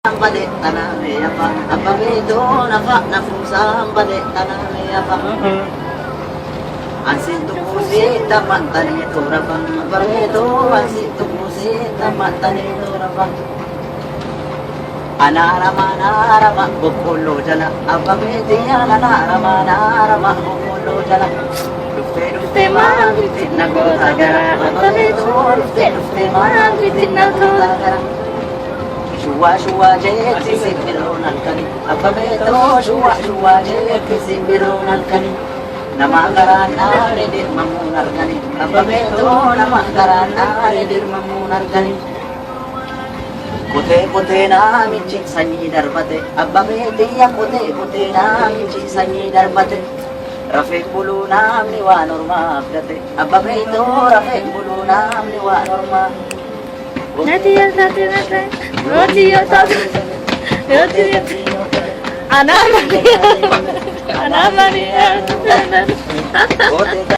Balik taname apa apa itu nafa nafusam balik taname apa asin tukusi tamat tani itu rabang apa itu asin tukusi tamat tani itu rabang anarama bukulo jala apa itu ya anarama bukulo jala Dufte marang bitin nago tagara apa itu dufte marang bitin nago tagara Shua jeti simbironan kani apa beto shua jeti simbironan kani nama karana redir mamunar kani apa beto nama karana redir mamunar kani pute na minci sanyi darbate abba beti ya pute na minci sanyi darbate Rafik bulu nam ni wa norma abdate abba beto rafik bulu nam ni wa norma Nanti ya roti ya anak mania